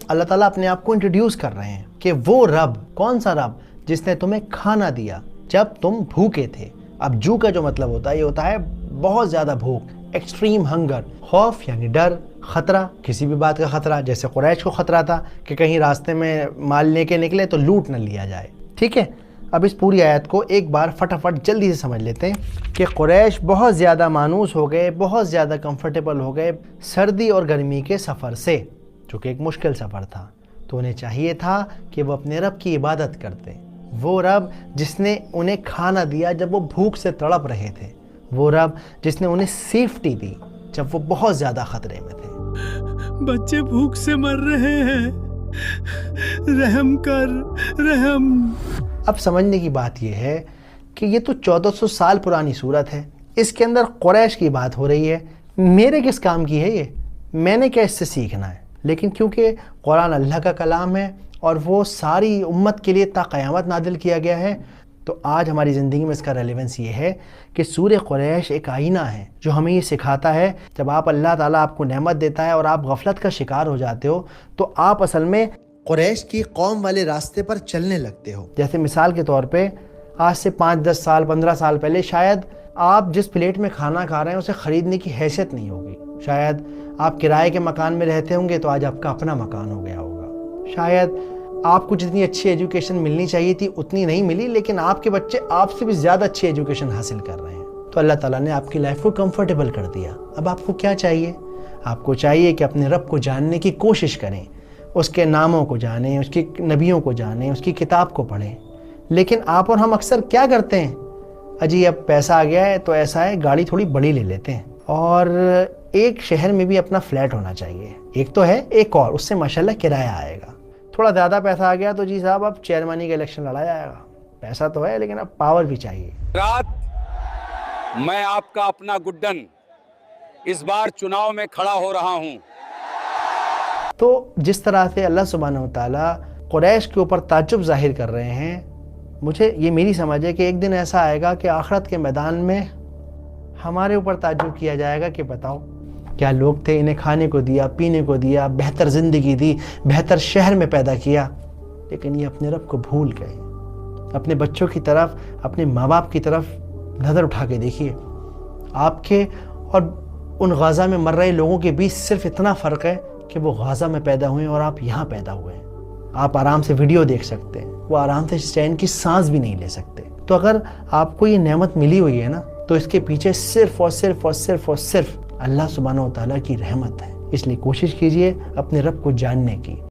اللہ تعالیٰ اپنے آپ کو انٹروڈیوس کر رہے ہیں کہ وہ رب، کون سا رب؟ جس نے تمہیں کھانا دیا جب تم بھوکے تھے۔ اب جو کا جو مطلب ہوتا ہے، یہ ہوتا ہے بہت زیادہ بھوک، ایکسٹریم ہنگر۔ خوف یعنی ڈر، خطرہ، کسی بھی بات کا خطرہ، جیسے قریش کو خطرہ تھا کہ کہیں راستے میں مال لے کے نکلے تو لوٹ نہ لیا جائے، ٹھیک ہے۔ اب اس پوری آیت کو ایک بار فٹافٹ جلدی سے سمجھ لیتے ہیں کہ قریش بہت زیادہ مانوس ہو گئے، بہت زیادہ کمفرٹیبل ہو گئے سردی اور گرمی کے سفر سے، جو کہ ایک مشکل سفر تھا۔ تو انہیں چاہیے تھا کہ وہ اپنے رب کی عبادت کرتے، وہ رب جس نے انہیں کھانا دیا جب وہ بھوک سے تڑپ رہے تھے، وہ رب جس نے انہیں سیفٹی دی جب وہ بہت زیادہ خطرے میں تھے۔ بچے بھوک سے مر رہے ہیں، رحم کر، رحم۔ اب سمجھنے کی بات یہ ہے کہ یہ تو 1400 سال پرانی صورت ہے، اس کے اندر قریش کی بات ہو رہی ہے، میرے کس کام کی ہے یہ؟ میں نے کیا اس سے سیکھنا ہے؟ لیکن کیونکہ قرآن اللہ کا کلام ہے اور وہ ساری امت کے لیے تا قیامت نازل کیا گیا ہے، تو آج ہماری زندگی میں اس کا ریلیونس یہ ہے کہ سورہ قریش ایک آئینہ ہے جو ہمیں یہ سکھاتا ہے جب اللہ تعالیٰ آپ کو نعمت دیتا ہے اور آپ غفلت کا شکار ہو جاتے ہو تو آپ اصل میں قریش کی قوم والے راستے پر چلنے لگتے ہو۔ جیسے مثال کے طور پہ آج سے 5-10 سال 15 سال پہلے شاید آپ جس پلیٹ میں کھانا کھا رہے ہیں اسے خریدنے کی حیثیت نہیں ہوگی، شاید آپ کرائے کے مکان میں رہتے ہوں گے تو آج آپ کا اپنا مکان ہو گیا ہوگا، شاید آپ کو جتنی اچھی ایجوکیشن ملنی چاہیے تھی اتنی نہیں ملی، لیکن آپ کے بچے آپ سے بھی زیادہ اچھی ایجوکیشن حاصل کر رہے ہیں۔ تو اللہ تعالیٰ نے آپ کی لائف کو کمفرٹیبل کر دیا۔ اب آپ کو کیا چاہیے؟ آپ کو چاہیے کہ اپنے رب کو جاننے کی کوشش کریں، اس کے ناموں کو جانیں، اس کی نبیوں کو جانیں، اس کی کتاب کو پڑھیں۔ لیکن آپ اور ہم اکثر کیا کرتے ہیں؟ اجی اب پیسہ آ گیا ہے تو ایسا ہے گاڑی تھوڑی بڑی لے لیتے ہیں، اور ایک شہر میں بھی اپنا فلیٹ ہونا چاہیے، ایک تو ہے ایک اور، اس سے ماشاءاللہ کرایہ آئے گا۔ تھوڑا زیادہ پیسہ آ گیا تو جی صاحب اب چیئرمینی کا الیکشن لڑا جائے گا، پیسہ تو ہے لیکن اب پاور بھی چاہیے۔ رات میں آپ کا اپنا گڈن اس بار چناؤ میں کھڑا ہو رہا ہوں۔ تو جس طرح سے اللہ سبحانہ و تعالیٰ قریش کے اوپر تعجب ظاہر کر رہے ہیں، مجھے یہ میری سمجھ ہے کہ ایک دن ایسا آئے گا کہ آخرت کے میدان میں ہمارے اوپر تعجب کیا جائے گا کہ بتاؤ کیا لوگ تھے، انہیں کھانے کو دیا، پینے کو دیا، بہتر زندگی دی، بہتر شہر میں پیدا کیا، لیکن یہ اپنے رب کو بھول گئے۔ اپنے بچوں کی طرف، اپنے ماں باپ کی طرف نظر اٹھا کے دیکھیے، آپ کے اور ان غزہ میں مر رہے لوگوں کے بیچ صرف اتنا فرق ہے کہ وہ غزہ میں پیدا ہوئے اور آپ یہاں پیدا ہوئے ہیں۔ آپ آرام سے ویڈیو دیکھ سکتے ہیں، وہ آرام سے چین کی سانس بھی نہیں لے سکتے۔ تو اگر آپ کو یہ نعمت ملی ہوئی ہے نا، تو اس کے پیچھے صرف اور صرف اور صرف اور صرف اللہ سبحانہ و تعالیٰ کی رحمت ہے۔ اس لیے کوشش کیجئے اپنے رب کو جاننے کی۔